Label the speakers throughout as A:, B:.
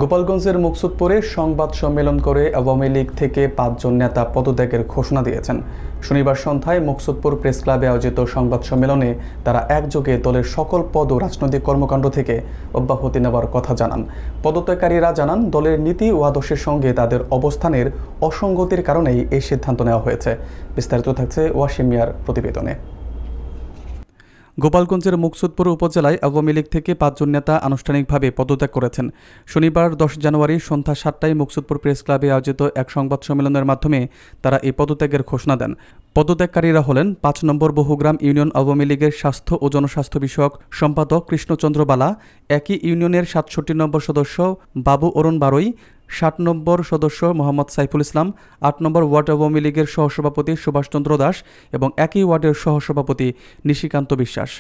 A: গোপালগঞ্জের মুকসুদপুরে সংবাদ সম্মেলন করে আওয়ামী লীগ থেকে ৫ জন নেতা পদত্যাগের ঘোষণা দিয়েছেন। শনিবার সন্ধ্যায় মুকসুদপুর প্রেস ক্লাবে আয়োজিত সংবাদ সম্মেলনে তারা একযোগে দলের সকল পদ ও রাজনৈতিক কর্মকাণ্ড থেকে অব্যাহতি নেওয়ার কথা জানান। পদত্যাগকারীরা জানান, দলের নীতি ও আদর্শের সঙ্গে তাদের অবস্থানের অসঙ্গতির কারণেই এই সিদ্ধান্ত নেওয়া হয়েছে। বিস্তারিত থাকছে ওয়াসিম মিয়ার প্রতিবেদনে। গোপালগঞ্জের মুকসুদপুর উপজেলায় আওয়ামী লীগ থেকে ৫ জন নেতা আনুষ্ঠানিকভাবে পদত্যাগ করেছেন। শনিবার ১০ জানুয়ারি সন্ধ্যা ৭টায় মুকসুদপুর প্রেস ক্লাবে আয়োজিত এক সংবাদ সম্মেলনের মাধ্যমে তারা এই পদত্যাগের ঘোষণা দেন। পদত্যাগকারীরা হলেন ৫ নম্বর বহুগ্রাম ইউনিয়ন আওয়ামী লীগের স্বাস্থ্য ও জনস্বাস্থ্য বিষয়ক সম্পাদক কৃষ্ণচন্দ্র বালা, একই ইউনিয়নের ৬৭ নম্বর সদস্য বাবু অরুণ বারৈ, ৬০ নম্বর সদস্য মোহাম্মদ সাইফুল ইসলাম, ৮ নম্বর ওয়ার্ড আওয়ামী লীগের সহসভাপতি সুভাষচন্দ্র দাস এবং একই ওয়ার্ডের সহসভাপতি নিশিকান্ত বিশ্বাস।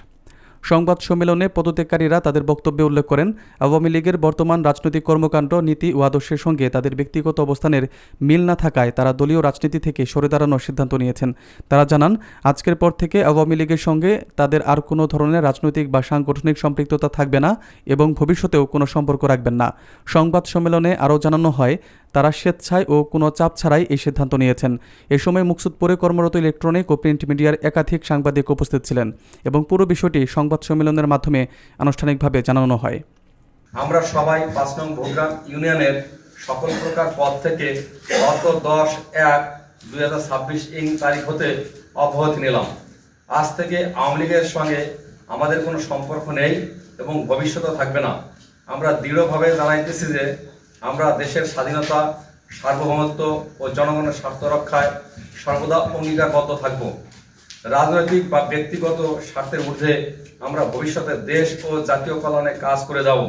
A: সংবাদ সম্মেলনে পদত্যাগকারীরা তাদের বক্তব্যে উল্লেখ করেন, আওয়ামী লীগের বর্তমান রাজনৈতিক কর্মকাণ্ড, নীতি ও আদর্শের সঙ্গে তাদের ব্যক্তিগত অবস্থানের মিল না থাকায় তারা দলীয় রাজনীতি থেকে সরে দাঁড়ানোর সিদ্ধান্ত নিয়েছেন। তারা জানান, আজকের পর থেকে আওয়ামী লীগের সঙ্গে তাদের আর কোনো ধরনের রাজনৈতিক বা সাংগঠনিক সম্পৃক্ততা থাকবে না এবং ভবিষ্যতেও কোনো সম্পর্ক রাখবেন না। সংবাদ সম্মেলনে আরও জানানো হয়, তারা স্বেচ্ছায় ও কোনো চাপ ছাড়াই এই সিদ্ধান্ত নিয়েছেন। এ সময় মুকসুদপুরে কর্মরত ইলেকট্রনিক ও প্রিন্ট মিডিয়ার একাধিক সাংবাদিক উপস্থিত ছিলেন এবং পুরো বিষয়টি সংবাদ সম্মেলনের মাধ্যমে আনুষ্ঠানিকভাবে জানানো হয়।
B: আমরা সবাই ৫ নং বহুগ্রাম ইউনিয়নের সকল প্রকার পদ থেকে গত ১০/১/২০২৬ তারিখ হতে অব্যাহতি নিলাম। আজ থেকে আওয়ামী লীগের সঙ্গে আমাদের কোনো সম্পর্ক নেই এবং ভবিষ্যতে থাকবে না। আমরা দৃঢ়ভাবে জানাইতেছি যে আমরা দেশের স্বাধীনতা, সার্বভৌমত্ব ও জনগণের স্বার্থ রক্ষায় সর্বদা অঙ্গীকারবদ্ধ থাকব। রাজনৈতিক বা ব্যক্তিগত স্বার্থের ঊর্ধ্বে আমরা ভবিষ্যতে দেশ ও জাতীয় কল্যাণে কাজ করে যাব।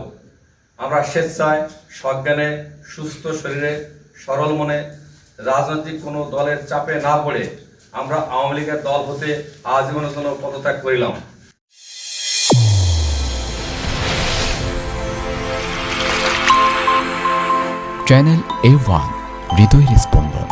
B: আমরা স্বেচ্ছায়, সজ্ঞানে, সুস্থ শরীরে, সরল মনে, রাজনৈতিক কোনো দলের চাপে না পড়ে আমরা আওয়ামী লীগের দল হতে আজীবনের জন্য পদত্যাগ করিলাম।
C: চ্যানেল A1 হৃদয়ের স্পন্দন।